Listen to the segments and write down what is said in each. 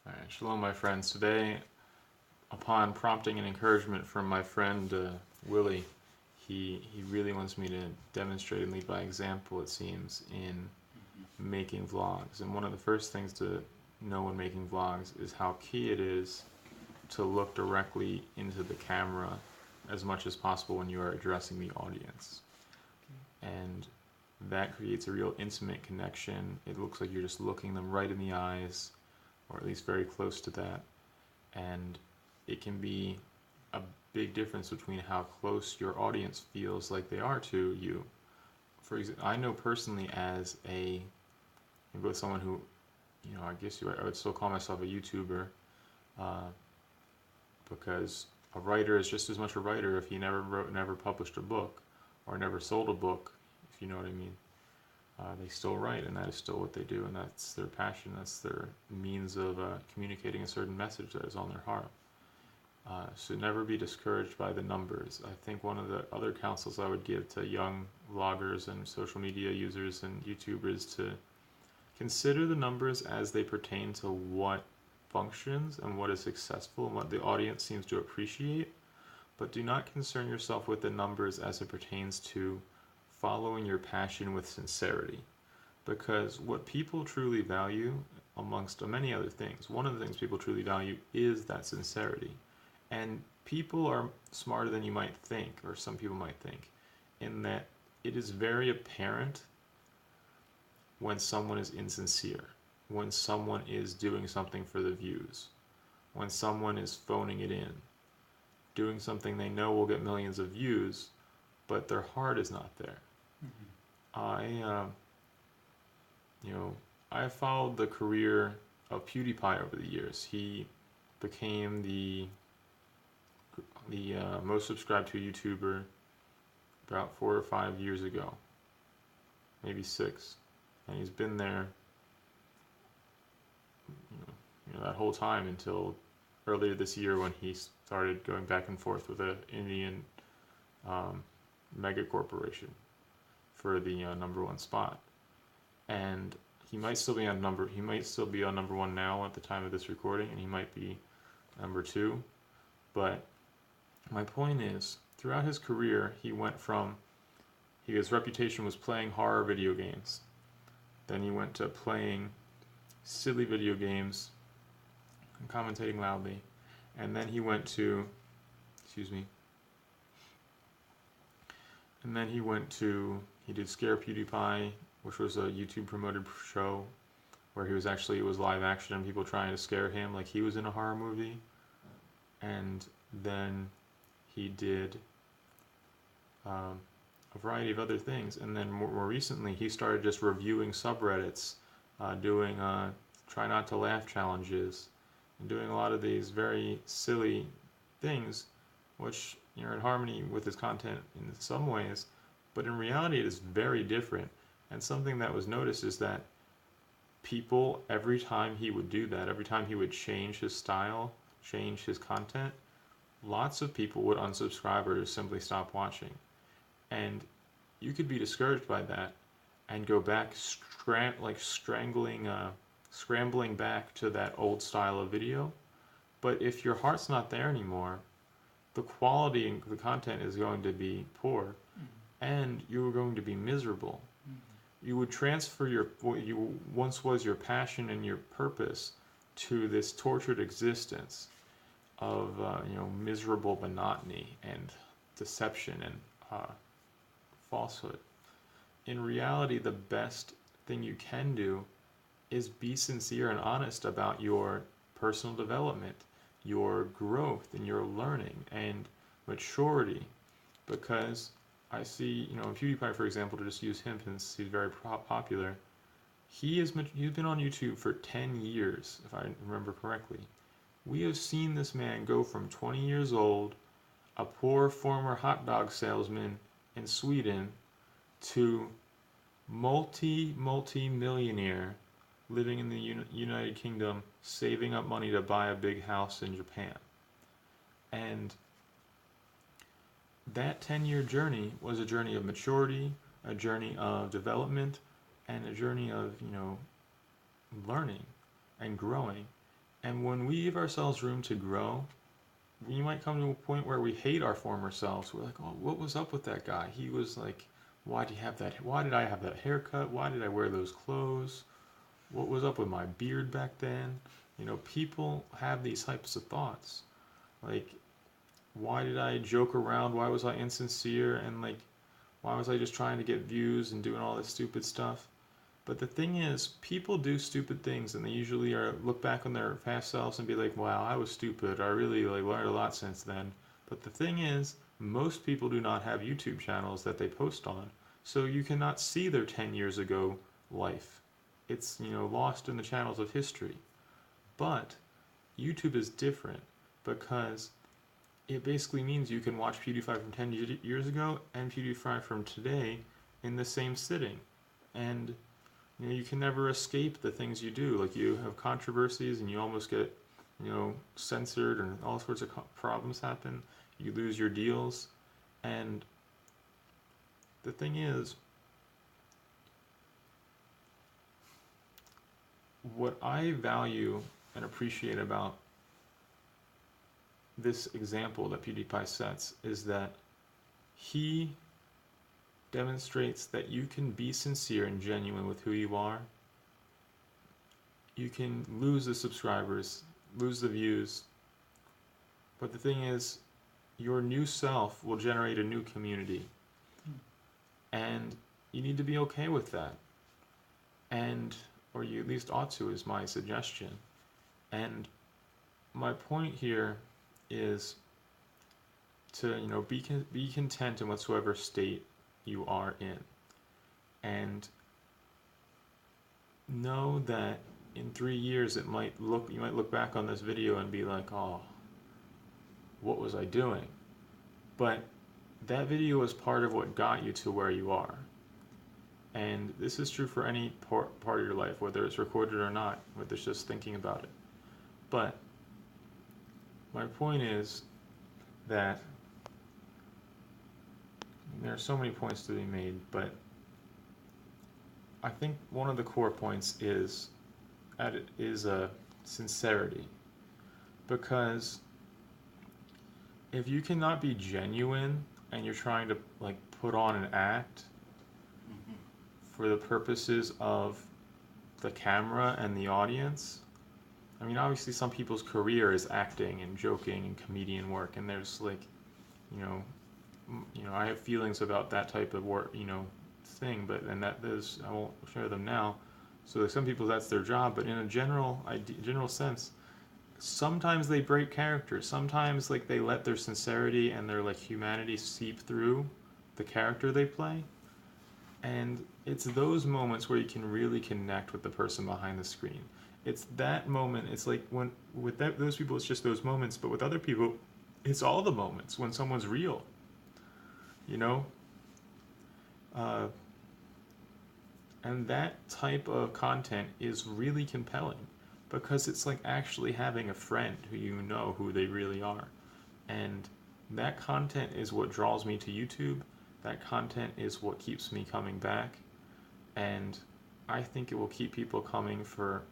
All right, shalom, my friends. Today, upon prompting and encouragement from my friend Willie, he really wants me to demonstrate and lead by example, it seems, in making vlogs. And one of the first things to know when making vlogs is how key it is to look directly into the camera as much as possible when you are addressing the audience. And that creates a real intimate connection. It looks like you're just looking them right in the eyes, or at least very close to that. And it can be a big difference between how close your audience feels like they are to you. For example, I know personally as both someone who, I guess I would still call myself a YouTuber, uh, because a writer is just as much a writer if he never wrote, never published a book, or never sold a book, if you know what I mean. They still write, and that is still what they do, and that's their passion. That's their means of communicating a certain message that is on their heart. So never be discouraged by the numbers. I think one of the other counsels I would give to young vloggers and social media users and YouTubers to consider the numbers as they pertain to what functions and what is successful and what the audience seems to appreciate, but do not concern yourself with the numbers as it pertains to following your passion with sincerity. Because what people truly value, amongst many other things, one of the things people truly value is that sincerity. And people are smarter than you might think, or some people might think, in that it is very apparent when someone is insincere, when someone is doing something for the views, when someone is phoning it in, doing something they know will get millions of views, but their heart is not there. I followed the career of Pewdiepie over the years. He became the most subscribed to YouTuber about 4 or 5 years ago, maybe 6, and he's been there, that whole time until earlier this year when he started going back and forth with an Indian mega corporation for the #1 spot. And he might still be on number 1 now at the time of this recording, and he might be number 2. But my point is, throughout his career, he went from, his reputation was playing horror video games. Then he went to playing silly video games and commentating loudly. And then he went to, he did Scare Pewdiepie, which was a YouTube promoted show where it was live action and people trying to scare him like he was in a horror movie. And then he did a variety of other things. And then more recently, he started just reviewing subreddits, doing try not to laugh challenges, and doing a lot of these very silly things, which are in harmony with his content in some ways, but in reality it is very different. And something that was noticed is that people, every time he would do that, every time he would change his style, change his content, lots of people would unsubscribe or just simply stop watching. And you could be discouraged by that and go back scrambling back to that old style of video. But if your heart's not there anymore, the quality and the content is going to be poor, and you're going to be miserable. You would transfer what you once was your passion and your purpose to this tortured existence of miserable monotony and deception and falsehood. In reality, the best thing you can do is be sincere and honest about your personal development, your growth and your learning and maturity. Because I see, PewDiePie, for example, to just use him since he's very popular, he's been on YouTube for 10 years, if I remember correctly. We have seen this man go from 20 years old, a poor former hot dog salesman in Sweden, to multi-millionaire living in the United Kingdom, saving up money to buy a big house in Japan. And that 10-year journey was a journey of maturity, a journey of development, and a journey of, learning and growing. And when we give ourselves room to grow, we might come to a point where we hate our former selves. We're like, oh, what was up with that guy? He was like, why did he have that? Why did I have that haircut? Why did I wear those clothes? What was up with my beard back then? You know, people have these types of thoughts. Like, why did I joke around? Why was I insincere? And like, why was I just trying to get views and doing all this stupid stuff? But the thing is, people do stupid things, and they usually are look back on their past selves and be like, "Wow, I was stupid. I really like learned a lot since then." But the thing is, most people do not have YouTube channels that they post on, so you cannot see their 10 years ago life. It's, you know, lost in the channels of history. But YouTube is different because it basically means you can watch PewDiePie from 10 years ago and PewDiePie from today in the same sitting. And you know, you can never escape the things you do. Like, you have controversies and you almost get, you know, censored, and all sorts of problems happen. You lose your deals. And the thing is, what I value and appreciate about this example that PewDiePie sets is that he demonstrates that you can be sincere and genuine with who you are. You can lose the subscribers, lose the views, but the thing is, your new self will generate a new community. And you need to be okay with that. And, or you at least ought to, is my suggestion. And my point here is to, you know, be content in whatsoever state you are in, and know that in 3 years you might look back on this video and be like, oh, what was I doing? But that video was part of what got you to where you are. And this is true for any part of your life, whether it's recorded or not, whether it's just thinking about it. But my point is that there are so many points to be made, but I think one of the core points is sincerity. Because if you cannot be genuine and you're trying to like put on an act for the purposes of the camera and the audience, I mean, obviously some people's career is acting and joking and comedian work, and there's like, you know, I have feelings about that type of work, you know, thing, but I won't share them now. So like, some people, that's their job, but in a general sense, sometimes they break character. Sometimes like they let their sincerity and their like humanity seep through the character they play. And it's those moments where you can really connect with the person behind the screen. It's that moment. It's like when with those people, it's just those moments, but with other people, it's all the moments when someone's real. You know? And that type of content is really compelling because it's like actually having a friend who you know who they really are. And that content is what draws me to YouTube. That content is what keeps me coming back. And I think it will keep people coming for,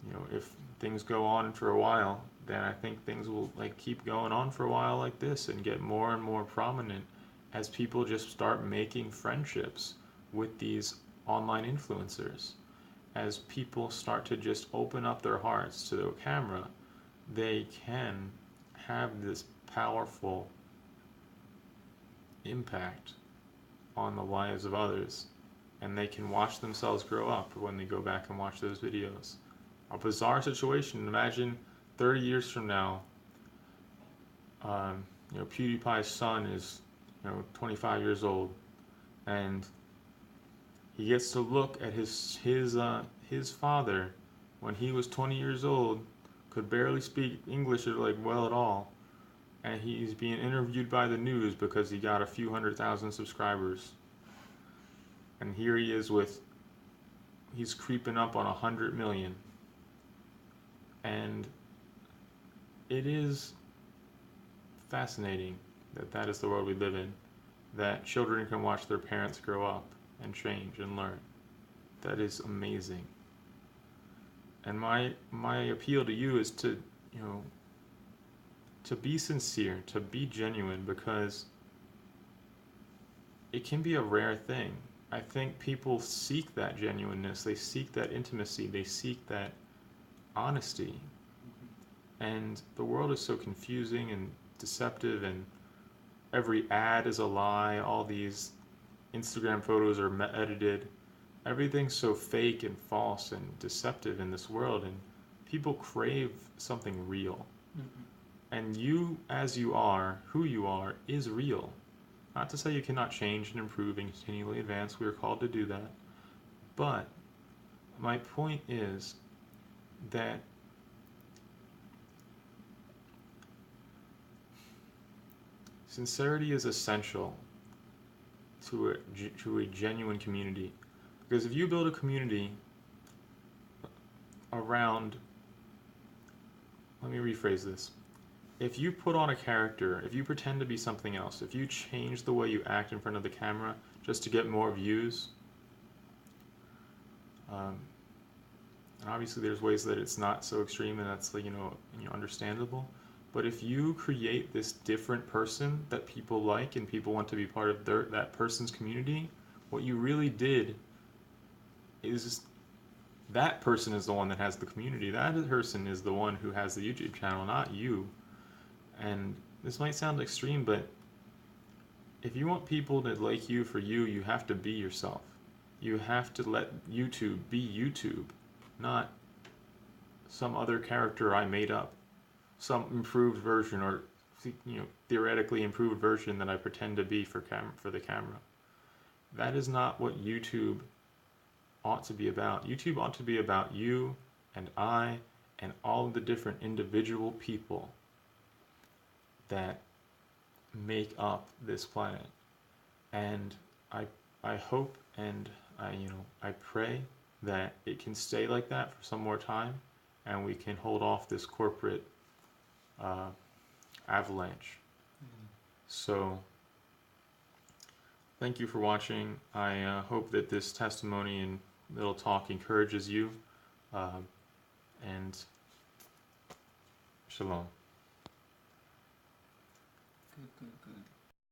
you know, if things go on for a while, then I think things will like keep going on for a while like this and get more and more prominent as people just start making friendships with these online influencers. As people start to just open up their hearts to the camera, they can have this powerful impact on the lives of others, and they can watch themselves grow up when they go back and watch those videos. A bizarre situation. Imagine 30 years from now, you know, PewDiePie's son is, you know, 25 years old, and he gets to look at his father when he was 20 years old, could barely speak English like well at all, and he's being interviewed by the news because he got a few 100,000 subscribers. And here he is he's creeping up on 100 million. And it is fascinating that that is the world we live in, that children can watch their parents grow up and change and learn. That is amazing. And my appeal to you is to, you know, to be sincere, to be genuine, because it can be a rare thing. I think people seek that genuineness, they seek that intimacy, they seek that honesty. And the world is so confusing and deceptive, and every ad is a lie, all these Instagram photos are edited. Everything's so fake and false and deceptive in this world, and people crave something real. Mm-hmm. And you, as you are, who you are, is real. Not to say you cannot change and improve and continually advance, we are called to do that. But my point is that sincerity is essential to a genuine community. Because if you build a community around, let me rephrase this. If you put on a character, if you pretend to be something else, if you change the way you act in front of the camera just to get more views, and obviously there's ways that it's not so extreme, and that's, like, understandable. But if you create this different person that people like and people want to be part of that person's community, what you really did is that person is the one that has the community. That person is the one who has the YouTube channel, not you. And this might sound extreme, but if you want people to like you for you, you have to be yourself. You have to let YouTube be YouTube, not some other character I made up, some improved version, or theoretically improved version that I pretend to be for the camera. That is not what YouTube ought to be about. YouTube ought to be about you and I and all of the different individual people that make up this planet. And I hope and I pray that it can stay like that for some more time, and we can hold off this corporate avalanche. So thank you for watching. I hope that this testimony and little talk encourages you, and shalom. Good, good, good.